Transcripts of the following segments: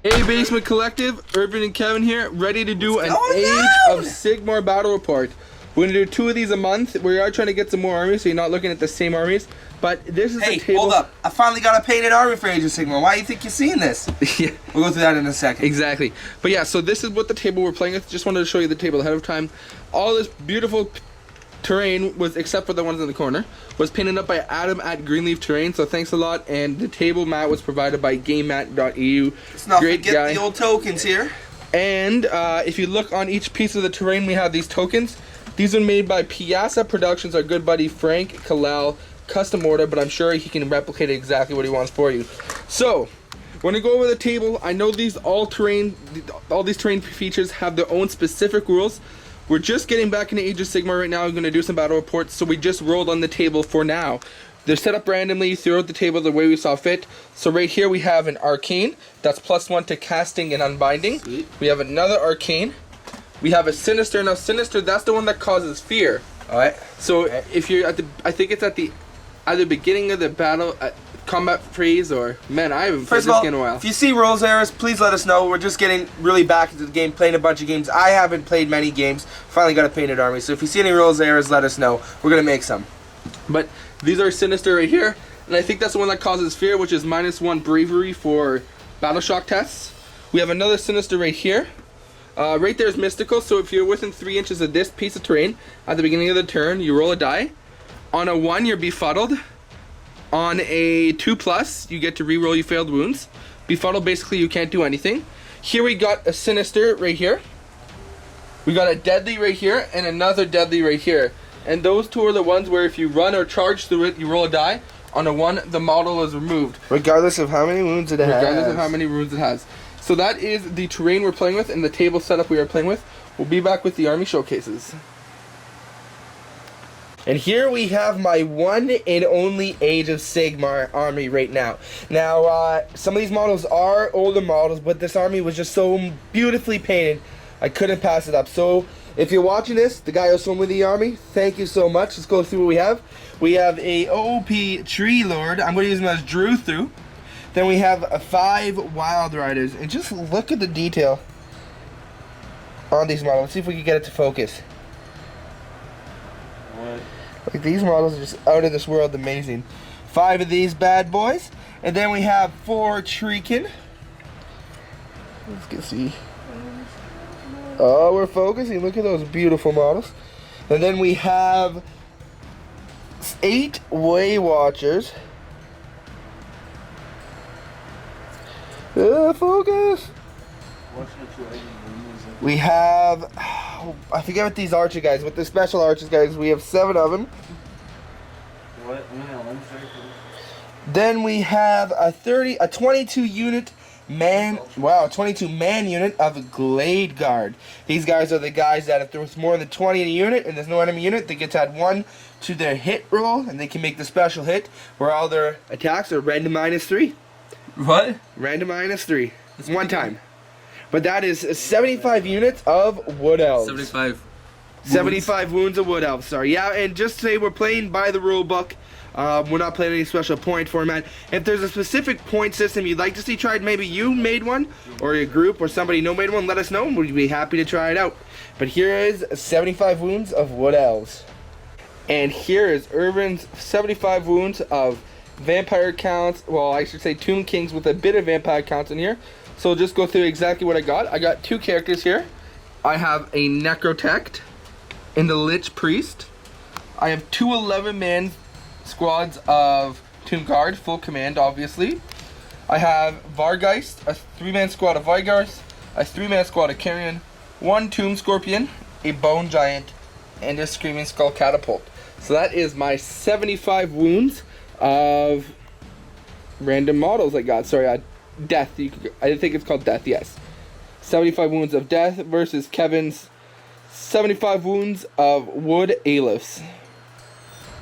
A Basement Collective, Irvin and Kevin here, ready to do an Age of Sigmar battle report. We're gonna do 2 of these a month. We are trying to get some more armies, so you're not looking at the same armies. But this is the table. Hold up! I finally got a painted army for Age of Sigmar. Why do you think you're seeing this? Yeah. We'll go through that in a second. Exactly. But yeah, so this is what the table we're playing with. Just wanted to show you the table ahead of time. All this beautiful terrain was, except for the ones in the corner, was painted up by Adam at Greenleaf Terrain, so thanks a lot. And the table mat was provided by GameMat.eu. Let's not forget the old tokens here. And if you look on each piece of the terrain, we have these tokens. These are made by Piazza Productions, our good buddy Frank Kalal, custom order, but I'm sure he can replicate exactly what he wants for you. So when I go over the table, I know all these terrain features have their own specific rules. We're just getting back into Age of Sigmar right now. I'm going to do some battle reports, so we just rolled on the table for now. They're set up randomly throughout the table the way we saw fit. So right here we have an Arcane, that's +1 to casting and unbinding. Sweet. We have another Arcane. We have a Sinister. Now Sinister, that's the one that causes fear. Alright. So if you're at I think it's at the either beginning of the battle, combat phase, or man, I haven't played this game in a while. If you see rules errors, please let us know. We're just getting really back into the game, playing a bunch of games. I haven't played many games. Finally got a painted army. So if you see any rules errors, let us know. We're gonna make some. But these are Sinister right here, and I think that's the one that causes fear, which is -1 bravery for battle shock tests. We have another Sinister right here. Right there is Mystical. So if you're within 3 inches of this piece of terrain at the beginning of the turn, you roll a die. On a 1, you're befuddled. On a 2+, you get to reroll your failed wounds. Befuddled, basically you can't do anything. Here we got a Sinister right here. We got a Deadly right here, and another Deadly right here. And those 2 are the ones where if you run or charge through it, you roll a die. On a 1, the model is removed. Regardless of how many wounds it has. Regardless of how many wounds it has. So that is the terrain we're playing with and the table setup we are playing with. We'll be back with the army showcases. And here we have my one and only Age of Sigmar army right now. Now, some of these models are older models, but this army was just so beautifully painted, I couldn't pass it up. So, if you're watching this, the guy who swam with the army, thank you so much. Let's go through what we have. We have a OP Tree Lord. I'm going to use him as Drew through. Then we have 5 Wild Riders. And just look at the detail on these models. Let's see if we can get it to focus. Like, these models are just out of this world amazing. 5 of these bad boys. And then we have 4 Treekin. Let's get see. Oh, we're focusing. Look at those beautiful models. And then we have 8 Way Watchers. Focus. We have, I forget what these archer guys, with the special archers guys, we have 7 of them. What? Then we have a 22 unit man, wow, 22 man unit of Glade Guard. These guys are the guys that if there's more than 20 in a unit and there's no enemy unit, they get to add 1 to their hit roll, and they can make the special hit where all their attacks are random -3. What? Random -3. It's 1 time. But that is 75 units of Wood Elves. 75 wounds of Wood Elves, sorry. Yeah, and just to say we're playing by the rule book. We're not playing any special point format. If there's a specific point system you'd like to see tried, maybe you made one, or your group, or somebody made one, let us know, and we'd be happy to try it out. But here is 75 wounds of Wood Elves. And here is Irvin's 75 wounds of vampire counts, well, I should say Tomb Kings with a bit of vampire counts in here. So we'll just go through exactly what I got. I got 2 characters here. I have a Necrotect and the Lich Priest. I have 2 11-man squads of Tomb Guard, full command, obviously. I have Vargeist, a 3-man squad of Vigars, a 3-man squad of Carrion, 1 Tomb Scorpion, a Bone Giant, and a Screaming Skull Catapult. So that is my 75 wounds of random models I got. Sorry, Death. I think it's called Death, yes. 75 wounds of Death versus Kevin's 75 wounds of Wood Elves.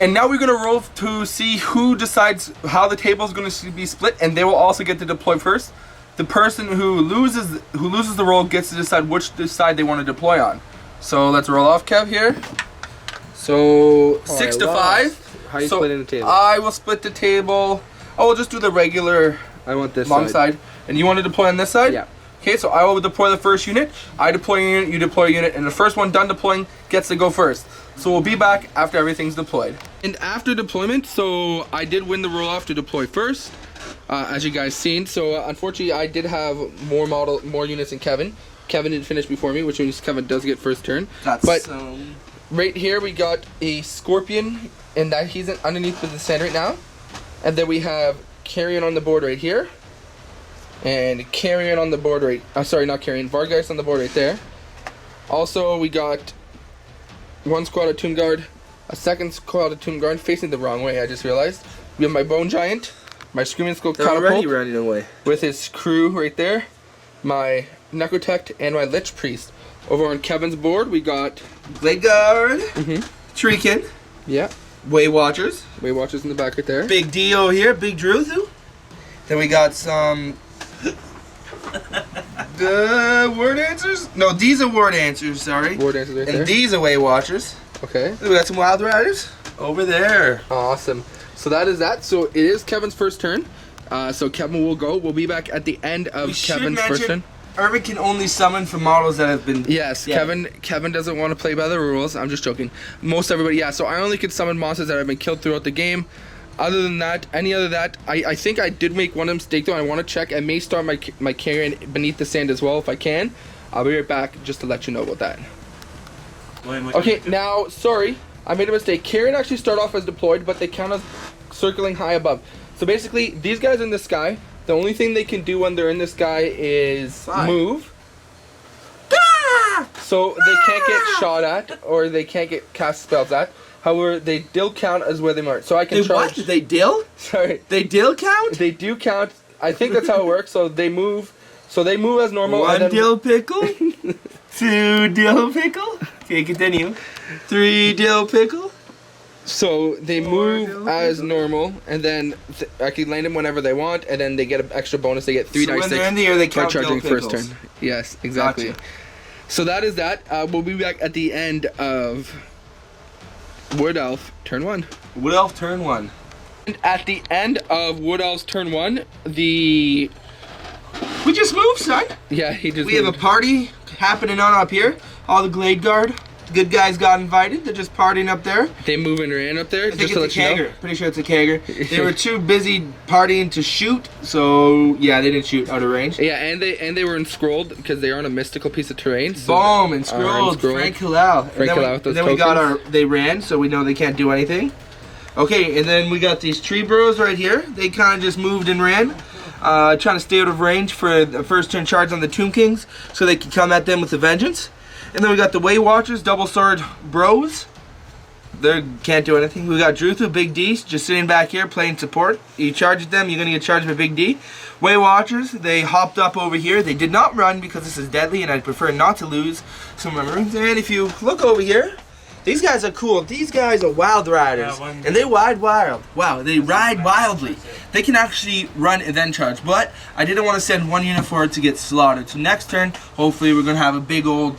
And now we're going to roll to see who decides how the table is going to be split, and they will also get to deploy first. The person who loses the roll gets to decide which side they want to deploy on. So let's roll off, Kev, here. So 6 to 5. How are you splitting the table? I will split the table. Oh, we'll just do the regular I want this long side. And you want to deploy on this side? Yeah. Okay, so I will deploy the first unit. I deploy a unit, you deploy a unit, and the first one done deploying gets to go first. So we'll be back after everything's deployed. And after deployment, so I did win the roll-off to deploy first, as you guys seen. So unfortunately, I did have more units than Kevin. Kevin didn't finish before me, which means Kevin does get first turn. But right here we got a Scorpion, and that he's underneath the sand right now. And then we have Carrion on the board right here. And Carrion on the board right, sorry, not Carrion, Vargeist on the board right there. Also, we got one squad of Tomb Guard, a second squad of Tomb Guard facing the wrong way, I just realized. We have my Bone Giant, my Screaming Skull Catapult running away with his crew right there, my Necrotect, and my Lich Priest. Over on Kevin's board, we got Blade Guard, Treekin, yeah, Way Watchers in the back right there. Big D over here, Big Druthu. Then we got some the Word Answers. No, these are Word Answers. Sorry. Word Answers right there. And these are Way Watchers. Okay. We got some Wild Riders over there. Awesome. So that is that. So it is Kevin's first turn. So Kevin will go. We'll be back at the end of Kevin's first turn. Irvin can only summon from models that have been... Yes, yeah. Kevin doesn't want to play by the rules. I'm just joking. Most everybody, yeah. So I only can summon monsters that have been killed throughout the game. Other than that, I think I did make one mistake though. I want to check. I may start my Carrion beneath the sand as well if I can. I'll be right back just to let you know about that. Okay, now, sorry. I made a mistake. Carrion actually start off as deployed, but they count as circling high above. So basically, these guys in the sky, the only thing they can do when they're in the sky is move. So they can't get shot at, or they can't get cast spells at. However, they still count as where they mark. So I can charge. What? They dill? Sorry. They dill count? They do count. I think that's how it works. So they move. So they move as normal. One dill pickle. 2 dill pickle. Okay, continue. 3 dill pickle. So they move as normal, and then I can land them whenever they want, and then they get an extra bonus. They get 3 dice when they're in the air, they count charging dill first turn. Yes, exactly. Gotcha. So that is that. We'll be back at the end of Wood Elf turn 1. Wood Elf turn 1. And at the end of Wood Elf's turn 1, we just moved, son. Yeah, he just. We have a party happening on up here. All the Glade Guard. Good guys got invited. They're just partying up there. They move and ran up there. I think it's a kegger. Pretty sure it's a kegger. They were too busy partying to shoot, so yeah, they didn't shoot out of range. Yeah, and they were enscrolled because they are on a mystical piece of terrain. So Boom, enscrolled. Frank Hillel. We got they ran, so we know they can't do anything. Okay, and then we got these tree burrows right here. They kind of just moved and ran. Trying to stay out of range for the first turn charge on the Tomb Kings, so they can come at them with a vengeance. And then we got the Way Watchers, double sword bros. They can't do anything. We got Druthu, Big D, just sitting back here playing support. You charge at them, you're gonna get charged by Big D. Way Watchers, they hopped up over here. They did not run because this is deadly, and I'd prefer not to lose some of my Marines. And if you look over here, these guys are cool. These guys are wild riders, and they ride wild. Wow, they ride wildly. They can actually run and then charge, but I didn't want to send one unit forward to get slaughtered. So next turn, hopefully we're gonna have a big old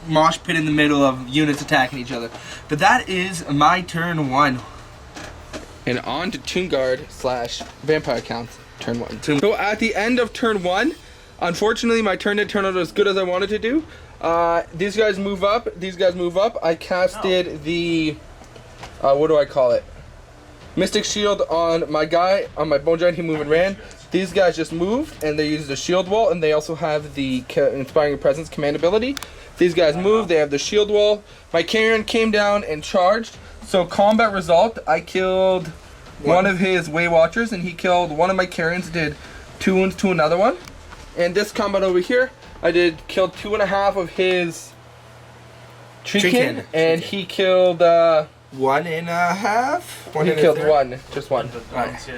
mosh pit in the middle of units attacking each other. But that is my turn 1. And on to Tomb Guard / Vampire counts, turn 1. So at the end of turn 1, unfortunately my turn didn't turn out as good as I wanted to do. These guys move up. I casted the, what do I call it? Mystic Shield on my guy, on my Bone Giant. He moved and ran. These guys just moved, and they used the shield wall, and they also have the Inspiring Presence command ability. These guys moved, they have the shield wall. My Carrion came down and charged. So combat result, I killed one of his Way Watchers, and he killed one of my Carrions, did 2 wounds to another one. And this combat over here, I killed 2.5 of his Treekin, and he killed 1.5. He killed 1, just 1. Right.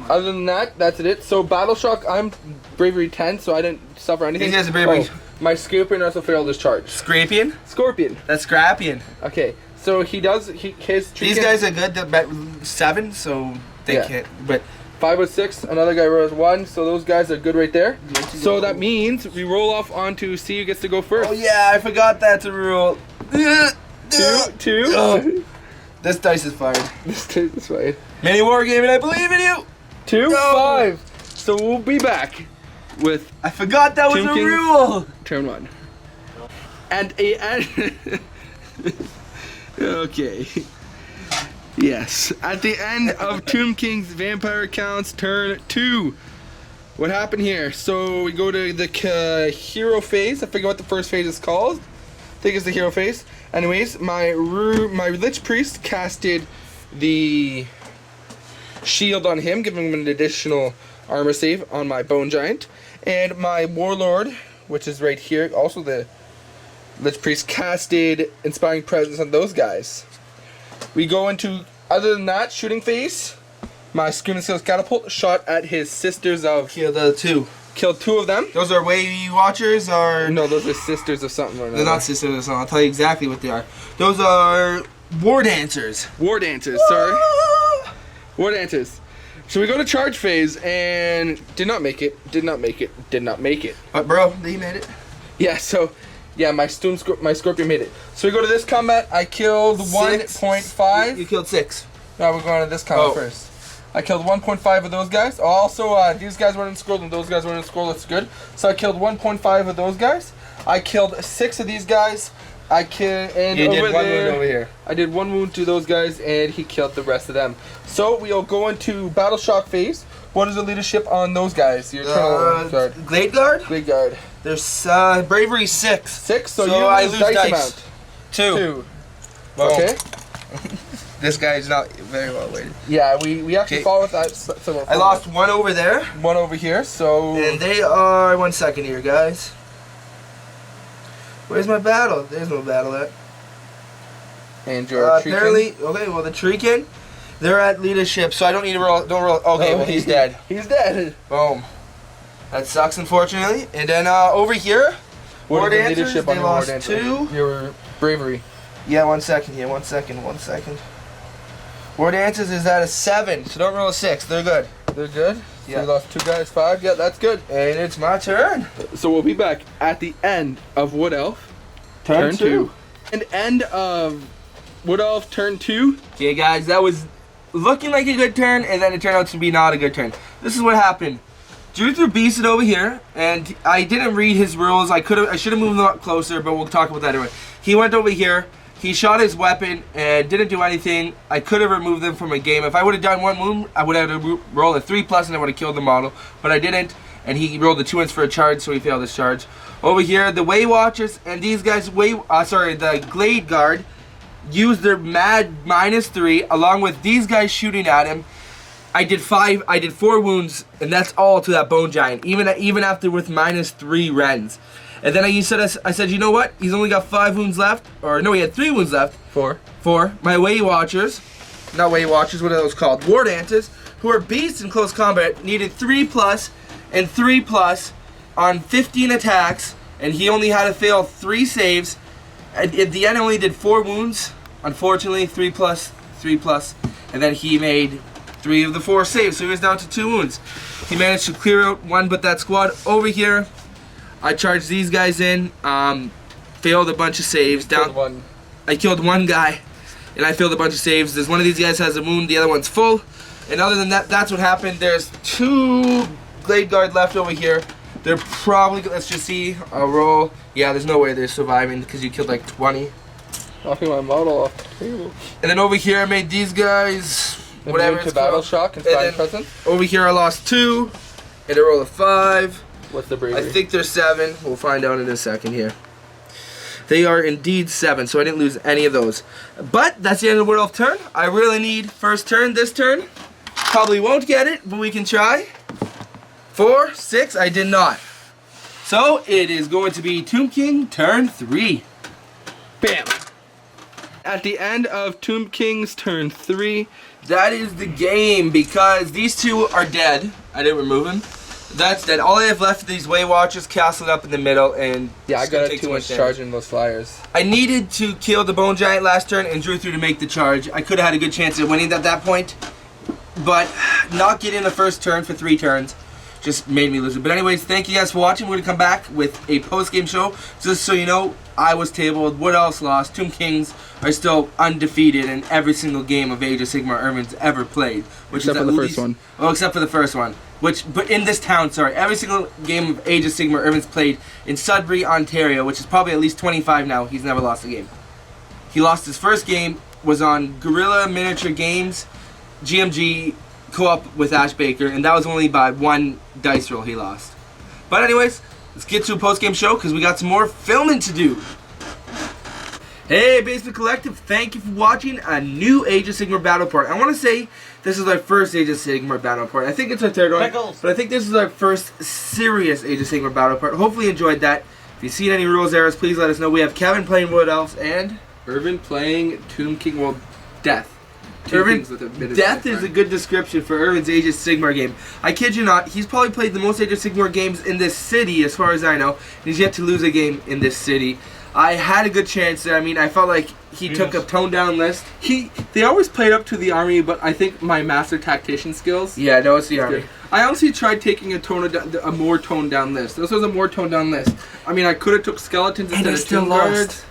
Other than that, that's it. So Battle Shock, I'm Bravery 10, so I didn't suffer anything. These guys are Bravery. My Scorpion also failed his charge. Scorpion? Scorpion. That's Scrapion. Okay, so his Treekin. These guys are good. They're 7, so they can't. But 5 with 6. Another guy rolls 1. So those guys are good right there. So that means we roll off on to see who gets to go first. Oh yeah, I forgot that's a rule. 2. Oh. This dice is fired. This dice is fired. Mini Wargaming, I believe in you. 2, Go. 5. So we'll be back with I forgot that was Tomb a King's rule. turn 1. And okay. Yes. At the end of Tomb King's Vampire Counts turn 2. What happened here? So we go to the hero phase. I forget what the first phase is called. I think it's the hero phase. Anyways, my Lich Priest casted the shield on him, giving him an additional armor save on my Bone Giant. And my Warlord, which is right here, also the Lich Priest, casted Inspiring Presence on those guys. We go into, other than that, shooting phase. My Screaming Skills Catapult shot at his sisters of... Killed the 2. Killed 2 of them. Those are Way Watchers or... No, those are sisters of something or another. They're not sisters or something. I'll tell you exactly what they are. Those are War Dancers. War Dancers, sorry. War Dancers. So we go to charge phase and did not make it. But bro, they made it. Yeah, so... Yeah, my Scorpion made it. So we go to this combat. I killed 1.5. You killed 6. No, we're going to this combat first. I killed 1.5 of those guys. Also, these guys weren't in scroll and those guys weren't in scroll. That's good. So I killed 1.5 of those guys. I killed 6 of these guys. You did one wound over here. I did 1 wound to those guys, and he killed the rest of them. So we'll go into Battle Shock phase. What is the leadership on those guys? Your Glade Guard? Glade Guard. There's Bravery 6. 6? So I lose lose dice dice. amount. 2. Okay. This guy's not very well weighted. Yeah, we actually follow with that. So I lost 1 over there. 1 over here, so... And they are... 1 second here, guys. Where's my battle? There's no battle at. And your apparently... Okay, well, the Treekin, they're at leadership, so I don't need to roll... Don't roll... Okay, well, he's dead. He's dead. Boom. That sucks, unfortunately. And then over here, War Dancers, they lost 2. Your bravery. Yeah, 1 second here. 1 second. War Dancers is at a 7, so don't roll a 6. They're good. They're good? Yeah. So you lost 2 guys, 5. Yeah, that's good. And it's my turn. So we'll be back at the end of Wood Elf. Turn 2. And end of Wood Elf turn 2. Okay, guys, that was looking like a good turn, and then it turned out to be not a good turn. This is what happened. Drew threw Beasted over here, and I didn't read his rules. I should have moved them up closer, but we'll talk about that anyway. He went over here. He shot his weapon and didn't do anything. I could have removed them from a game. If I would have done 1 wound, I would have rolled a 3+ and I would have killed the model. But I didn't, and he rolled the 2 for a charge, so he failed his charge. Over here, the Way Watchers and these guys, the Glade Guard, used their mad -3 along with these guys shooting at him. I did 4 wounds, and that's all to that Bone Giant, even after with -3 Rens. And then I said, you know what? He's only got 5 wounds left. Or no, he had 3 wounds left. 4. My Way Watchers. Not Way Watchers, what are those called? War Dancers, who are beasts in close combat, needed 3+ and 3+ on 15 attacks. And he only had to fail 3 saves. At the end, I only did 4 wounds. Unfortunately, 3+, 3+. And then he made 3 of the 4 saves. So he was down to 2 wounds. He managed to clear out 1, but that squad over here. I charged these guys in, failed a bunch of saves. I killed 1 guy, and I failed a bunch of saves. There's one of these guys has a wound, the other one's full. And other than that, that's what happened. There's 2 Glade Guard left over here. They're probably, let's just see, I'll roll. Yeah, there's no way they're surviving because you killed like 20. Knocking my model off the table. And then over here I made these guys, whatever it's Battle called. Shock and Fine Present. Over here I lost 2, and I rolled a 5. What's the bravery? I think they're 7. We'll find out in a second here. They are indeed 7, so I didn't lose any of those. But that's the end of the Wood Elf turn. I really need first turn this turn. Probably won't get it, but we can try. 4, 6, I did not. So it is going to be Tomb King turn 3. Bam! At the end of Tomb King's turn 3. That is the game because these 2 are dead. I didn't remove them. That's dead. All I have left of these Way Watchers castled up in the middle, and yeah, I got a 2-inch charge in those flyers. I needed to kill the Bone Giant last turn and drew through to make the charge. I could have had a good chance at winning at that point, but not getting the first turn for 3 turns just made me lose it. But anyways, thank you guys for watching. We're gonna come back with a post-game show. Just so you know, I was tabled. Wood Elves lost. Tomb Kings are still undefeated in every single game of Age of Sigmar Irvin's ever played, except for the first one. Oh, except for the first one. but in this town, sorry. Every single game of Age of Sigmar Irvin's played in Sudbury, Ontario, which is probably at least 25 now. He's never lost a game. He lost his first game, was on Guerrilla Miniature Games, GMG co-op with Ash Baker, and that was only by 1 dice roll he lost. But anyways, let's get to a post-game show because we got some more filming to do. Hey, Basement Collective, thank you for watching a new Age of Sigmar battle report. I want to say this is our first Age of Sigmar battle report. I think it's our third one, but I think this is our first serious Age of Sigmar battle report. Hopefully you enjoyed that. If you've seen any rules errors, please let us know. We have Kevin playing Wood Elves and Irvin playing Tomb King, well, Death. Irvin, Death is a good description for Irvin's Age of Sigmar game. I kid you not, he's probably played the most Age of Sigmar games in this city, as far as I know, and he's yet to lose a game in this city. I had a good chance there. I mean, I felt like he took a toned-down list. They always played up to the army, but I think my master tactician skills. Yeah, no, it's the army. Good. I honestly tried taking a more toned-down list. This was a more toned-down list. I mean, I could have took skeletons instead of still tomb lost. guards.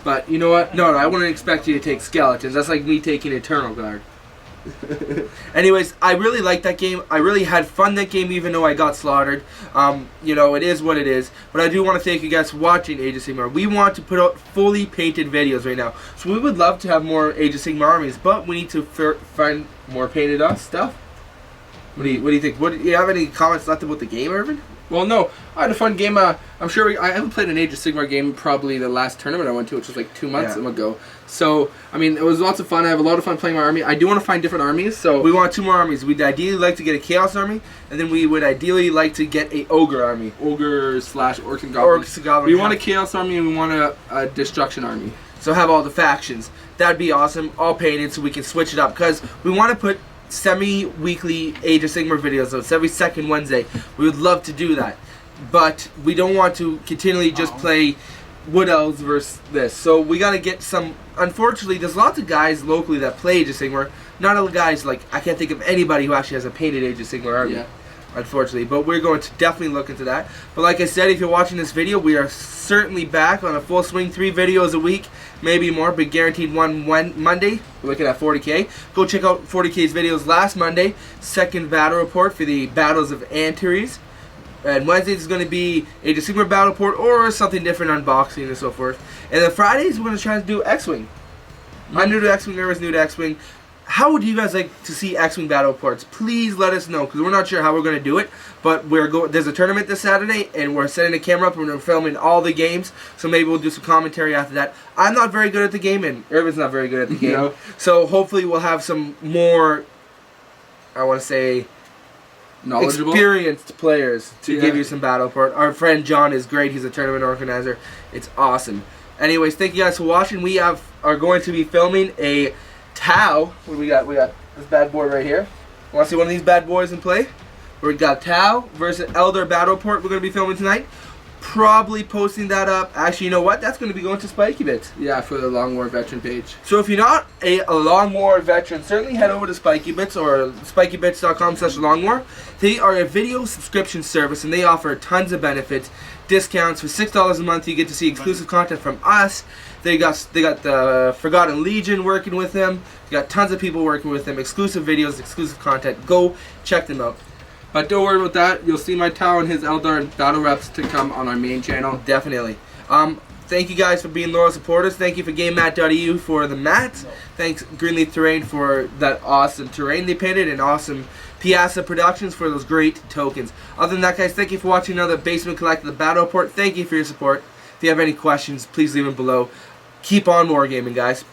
But you know what? No, I wouldn't expect you to take skeletons. That's like me taking Eternal Guard. Anyways, I really liked that game. I really had fun that game, even though I got slaughtered. You know, it is what it is. But I do want to thank you guys for watching Age of Sigmar. We want to put out fully painted videos right now, so we would love to have more Age of Sigmar armies, but we need to find more painted stuff. What do you think? Do you have any comments left about the game, Irvin? Well, no, I had a fun game. I'm sure I haven't played an Age of Sigmar game probably the last tournament I went to, which was like 2 months ago. So, I mean, it was lots of fun. I have a lot of fun playing my army. I do want to find different armies, so... We want 2 more armies. We'd ideally like to get a Chaos army, and then we would ideally like to get a Ogre army. Ogre/Orcs and Goblins. We want a Chaos army and we want a Destruction army. So have all the factions. That'd be awesome, all painted, so we can switch it up, because we want to put semi-weekly Age of Sigmar videos out. It's every second Wednesday. We would love to do that, but we don't want to continually just play Wood Elves versus this. So we got to get some... Unfortunately, there's lots of guys locally that play Age of Sigmar. Not all the guys, like, I can't think of anybody who actually has a painted Age of Sigmar army. Yeah. Unfortunately, but we're going to definitely look into that. But like I said, if you're watching this video, we are certainly back on a full swing, 3 videos a week, maybe more, but guaranteed one Monday. We're looking at 40K. Go check out 40K's videos last Monday, second battle report for the Battles of Antares. And Wednesdays is going to be Age of Sigmar battle report or something different, unboxing and so forth. And then Fridays we're going to try to do X-Wing. I'm new to X-Wing, Irvin's new to X-Wing. How would you guys like to see X-Wing battle reports? Please let us know, because we're not sure how we're going to do it. But there's a tournament this Saturday, and we're setting the camera up, and we're filming all the games. So maybe we'll do some commentary after that. I'm not very good at the game, and Irvin's not very good at the game. No. So hopefully we'll have some more, I want to say, knowledgeable, experienced players to give you some battle report. Our friend John is great. He's a tournament organizer. It's awesome. Anyways, thank you guys for watching. We are going to be filming a Tau. What do we got? We got this bad boy right here. Want to see one of these bad boys in play? We got Tau versus Elder battle report. We're going to be filming tonight. Probably posting that up. Actually, you know what? That's going to be going to Spiky Bits. Yeah, for the Long War veteran page. So if you're not a Long War veteran, certainly head over to Spiky Bits or spikybits.com/longwar. They are a video subscription service, and they offer tons of benefits, discounts. For $6 a month, you get to see exclusive content from us. They got the Forgotten Legion working with them. They got tons of people working with them. Exclusive videos, exclusive content. Go check them out. But don't worry about that. You'll see my Tau and his Eldar battle reps to come on our main channel. Definitely. Thank you guys for being loyal supporters. Thank you for GameMat.eu for the mats. Thanks Greenleaf Terrain for that awesome terrain they painted, and awesome Piazza Productions for those great tokens. Other than that, guys, thank you for watching another Basement Collective Battle Report. Thank you for your support. If you have any questions, please leave them below. Keep on wargaming, guys.